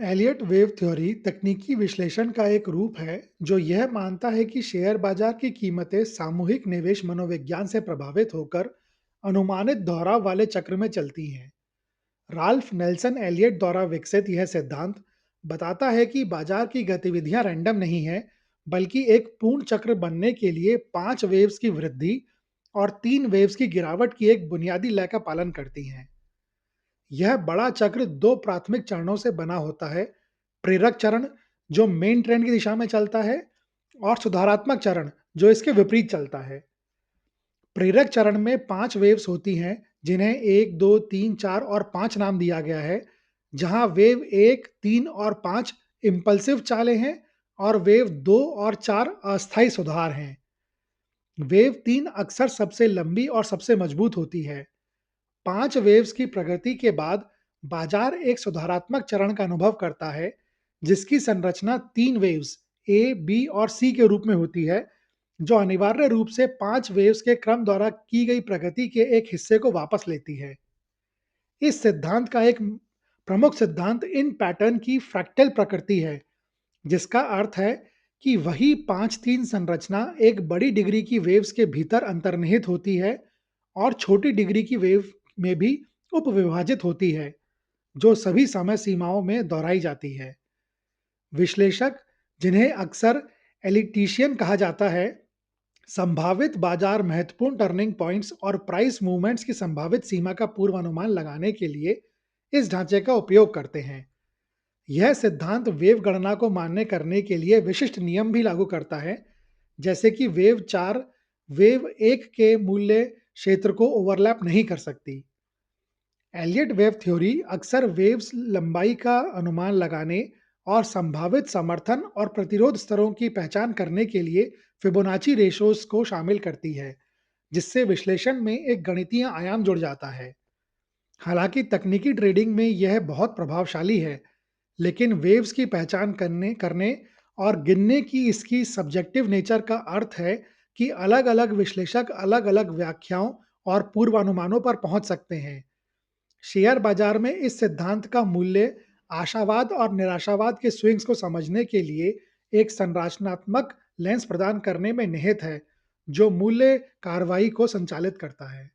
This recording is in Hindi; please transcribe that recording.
एलियट वेव थ्योरी तकनीकी विश्लेषण का एक रूप है जो यह मानता है कि शेयर बाजार की कीमतें सामूहिक निवेश मनोविज्ञान से प्रभावित होकर अनुमानित दोहराव वाले चक्र में चलती हैं। राल्फ नेल्सन एलियट द्वारा विकसित यह सिद्धांत बताता है कि बाजार की गतिविधियां रैंडम नहीं है, बल्कि एक पूर्ण चक्र बनने के लिए 5 वेव्स की वृद्धि और 3 वेव्स की गिरावट की एक बुनियादी लय का पालन करती हैं। यह बड़ा चक्र दो प्राथमिक चरणों से बना होता है: प्रेरक चरण, जो मेन ट्रेंड की दिशा में चलता है, और सुधारात्मक चरण, जो इसके विपरीत चलता है। प्रेरक चरण में 5 वेव्स होती हैं, जिन्हें 1, 2, 3, 4 और 5 नाम दिया गया है, जहां वेव 1, 3 और 5 इम्पल्सिव चालें हैं और वेव 2 और 4 अस्थायी सुधार हैं। वेव 3 अक्सर सबसे लंबी और सबसे मजबूत होती है। 5 वेव्स की प्रगति के बाद बाजार एक सुधारात्मक चरण का अनुभव करता है, जिसकी संरचना 3 वेव्स ए, बी और सी के रूप में होती है, जो अनिवार्य रूप से 5 वेव्स के क्रम द्वारा की गई प्रगति के एक हिस्से को वापस लेती है। इस सिद्धांत का एक प्रमुख सिद्धांत इन पैटर्न की फ्रैक्टल प्रकृति है, जिसका अर्थ है कि वही 5-3 संरचना एक बड़ी डिग्री की वेव्स के भीतर अंतर्निहित होती है और छोटी डिग्री की वेव में भी उपविभाजित होती है, जो सभी समय सीमाओं में दोहराई जाती है। विश्लेषक, जिन्हें अक्सर एलिटिशियन कहा जाता है, संभावित बाजार महत्वपूर्ण टर्निंग पॉइंट्स और प्राइस मूवमेंट्स की संभावित सीमा का पूर्वानुमान लगाने के लिए इस ढांचे का उपयोग करते हैं। यह सिद्धांत वेव गणना को मान्य करने के लिए विशिष्ट नियम भी लागू करता है, जैसे कि वेव 4 वेव 1 के मूल्य क्षेत्र को ओवरलैप नहीं कर सकती। एलियट वेव थ्योरी अक्सर वेव्स लंबाई का अनुमान लगाने और संभावित समर्थन और प्रतिरोध स्तरों की पहचान करने के लिए फिबोनाची रेशोस को शामिल करती है, जिससे विश्लेषण में एक गणितीय आयाम जुड़ जाता है। हालांकि तकनीकी ट्रेडिंग में यह बहुत प्रभावशाली है, लेकिन वेव्स की पहचान करने करने और गिनने की इसकी सब्जेक्टिव नेचर का अर्थ है कि अलग-अलग विश्लेषक अलग-अलग व्याख्याओं और पूर्वानुमानों पर पहुंच सकते हैं। शेयर बाजार में इस सिद्धांत का मूल्य आशावाद और निराशावाद के स्विंग्स को समझने के लिए एक संरचनात्मक लेंस प्रदान करने में निहित है, जो मूल्य कार्रवाई को संचालित करता है।